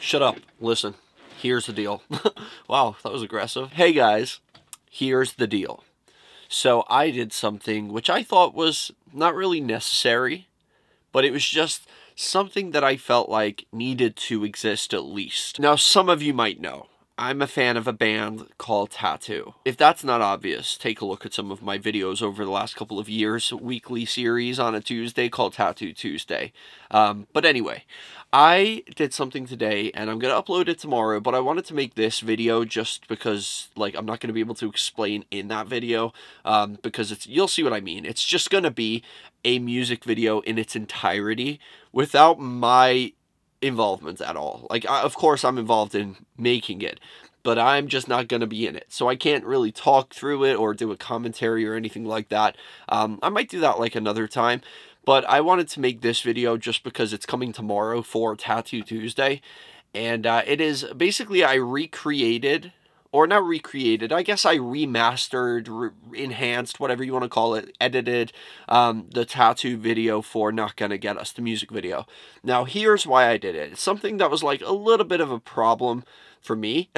Shut up. Listen. Here's the deal. Wow, that was aggressive. Hey guys, here's the deal. So I did something which I thought was not really necessary, but it was just something that I felt like needed to exist at least. Now, some of you might know, I'm a fan of a band called t.a.t.u. If that's not obvious, take a look at some of my videos over the last couple of years, weekly series on a Tuesday called t.a.t.u Tuesday. But anyway, I did something today, and I'm going to upload it tomorrow, but I wanted to make this video just because, like, I'm not going to be able to explain in that video, because you'll see what I mean. It's just going to be a music video in its entirety without my involvement at all. Like, of course I'm involved in making it, but I'm just not going to be in it. So I can't really talk through it or do a commentary or anything like that. I might do that like another time, but I wanted to make this video just because it's coming tomorrow for t.a.t.u Tuesday. And it is basically, I recreated, or not recreated, I guess I remastered, enhanced, whatever you want to call it, edited the t.a.t.u video for Not Gonna Get Us, the music video. Now, here's why I did it. It's something that was like a little bit of a problem for me.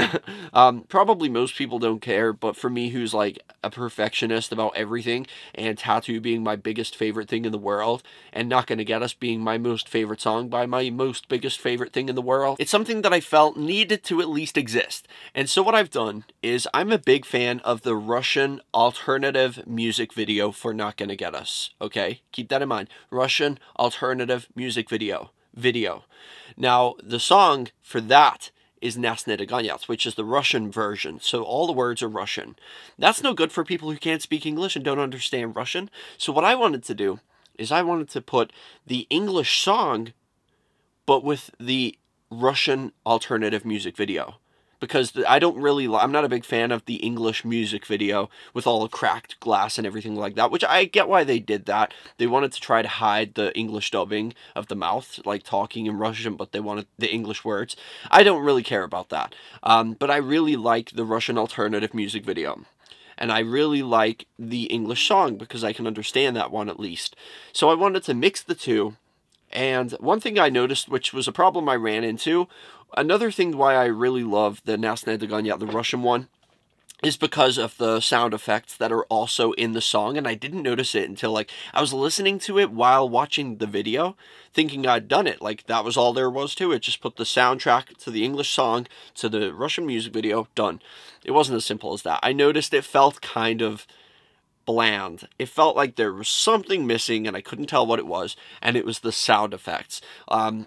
Probably most people don't care, but for me, who's like a perfectionist about everything, and t.a.t.u being my biggest favorite thing in the world, and Not Gonna Get Us being my most favorite song by my most biggest favorite thing in the world, it's something that I felt needed to at least exist. And so what I've done is, I'm a big fan of the Russian alternative music video for Not Gonna Get Us. Okay, keep that in mind. Russian alternative music video. Now, the song for that is Nas ne doganyat, which is the Russian version, so all the words are Russian. That's no good for people who can't speak English and don't understand Russian. So what I wanted to do is I wanted to put the English song, but with the Russian alternative music video. Because I'm not a big fan of the English music video with all the cracked glass and everything like that, which I get why they did that. They wanted to try to hide the English dubbing of the mouth, like talking in Russian, but they wanted the English words. I don't really care about that. But I really like the Russian alternative music video. And I really like the English song because I can understand that one at least. So I wanted to mix the two. And one thing I noticed, which was a problem I ran into, another thing why I really love the Nas ne doganyat, the Russian one, is because of the sound effects that are also in the song, and I didn't notice it until, like, I was listening to it while watching the video, thinking I'd done it. Like, that was all there was to it. Just put the soundtrack to the English song, to the Russian music video, done. It wasn't as simple as that. I noticed it felt kind of bland. It felt like there was something missing and I couldn't tell what it was, and it was the sound effects.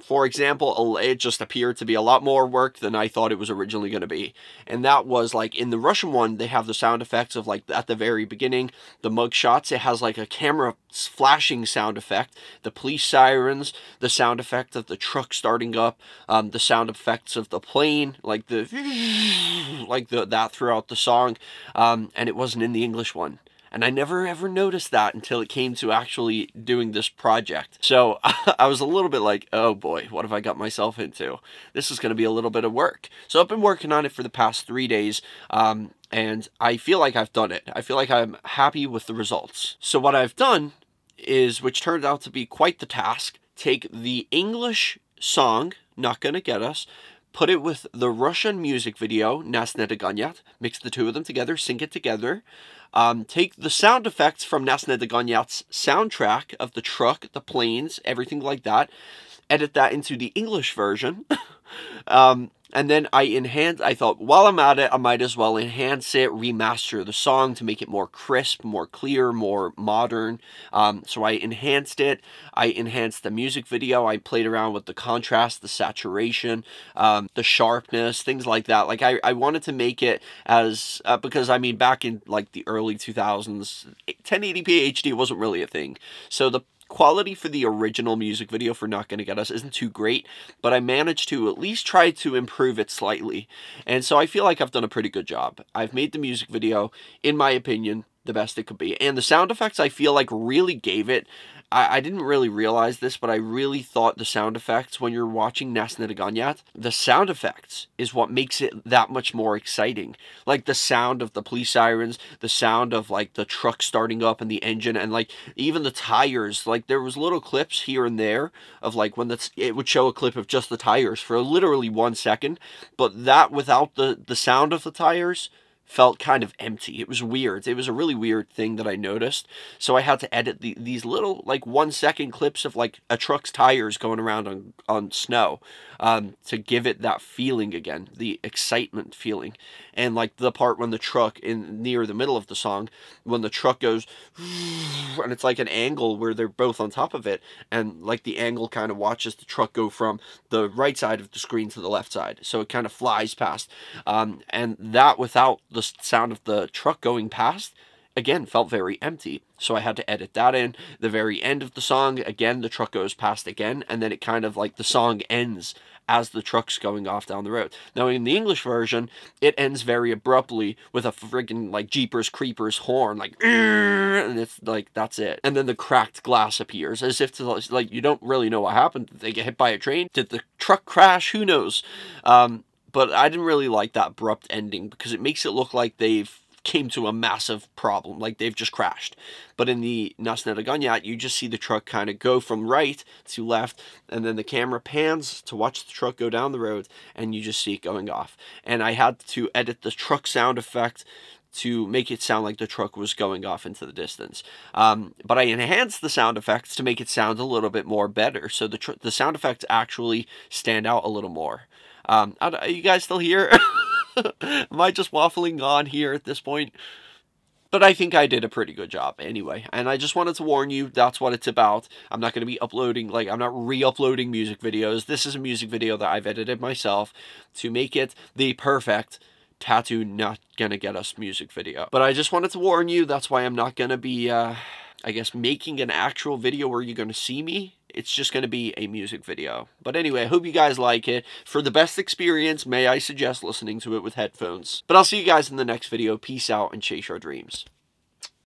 For example, it just appeared to be a lot more work than I thought it was originally going to be. And that was like in the Russian one, they have the sound effects of, like, at the very beginning, the mug shots, it has like a camera flashing sound effect, the police sirens, the sound effect of the truck starting up, the sound effects of the plane, like that throughout the song, and it wasn't in the English one. And I never ever noticed that until it came to actually doing this project. So I was a little bit like, oh boy, what have I got myself into? This is going to be a little bit of work. So I've been working on it for the past 3 days, and I feel like I've done it. I feel like I'm happy with the results. So what I've done is, which turned out to be quite the task, take the English song, Not Gonna Get Us, put it with the Russian music video, Nas ne doganyat, mix the two of them together, sync it together, take the sound effects from Nas ne doganyat's soundtrack of the truck, the planes, everything like that, edit that into the English version, and then I thought, while I'm at it, I might as well enhance it, remaster the song to make it more crisp, more clear, more modern. So I enhanced it. I enhanced the music video. I played around with the contrast, the saturation, the sharpness, things like that. Like, I wanted to make it as, because, I mean, back in, like, the early 2000s, 1080p HD wasn't really a thing. So the quality for the original music video for Not Gonna Get Us isn't too great, but I managed to at least try to improve it slightly. And so I feel like I've done a pretty good job. I've made the music video, in my opinion, the best it could be. And the sound effects, I feel like, really gave it I didn't really realize this, but I really thought the sound effects, when you're watching Nasned Ganyat, the sound effects is what makes it that much more exciting. Like the sound of the police sirens, the sound of like the truck starting up and the engine, and like even the tires. Like there was little clips here and there of like when it would show a clip of just the tires for literally 1 second, but that without the sound of the tires felt kind of empty. It was weird. It was a really weird thing that I noticed. So I had to edit these little like 1 second clips of like a truck's tires going around on snow to give it that feeling again, the excitement feeling. And like the part when the truck near the middle of the song, when the truck goes and it's like an angle where they're both on top of it, and like the angle kind of watches the truck go from the right side of the screen to the left side, so it kind of flies past, and that without the sound of the truck going past, again, felt very empty. So I had to edit that in. The very end of the song, again, the truck goes past again, and then it kind of like the song ends as the truck's going off down the road. Now, in the English version, it ends very abruptly with a friggin' like Jeepers Creepers horn, like, and it's like, that's it. And then the cracked glass appears, as if to, like, you don't really know what happened. Did they get hit by a train? Did the truck crash? Who knows? But I didn't really like that abrupt ending because it makes it look like they've came to a massive problem, like they've just crashed. But in the Nasned Ganyat, you just see the truck kind of go from right to left, and then the camera pans to watch the truck go down the road, and you just see it going off. And I had to edit the truck sound effect to make it sound like the truck was going off into the distance. But I enhanced the sound effects to make it sound a little bit more better, so the sound effects actually stand out a little more. Are you guys still here? Am I just waffling on here at this point? But I think I did a pretty good job anyway. And I just wanted to warn you, that's what it's about. I'm not going to be uploading, like, I'm not re-uploading music videos. This is a music video that I've edited myself to make it the perfect t.a.t.u. not gonna get us music video. But I just wanted to warn you, that's why I'm not gonna be, I guess, making an actual video where you're gonna see me. It's just going to be a music video. But anyway, I hope you guys like it. For the best experience, may I suggest listening to it with headphones. But I'll see you guys in the next video. Peace out and chase your dreams.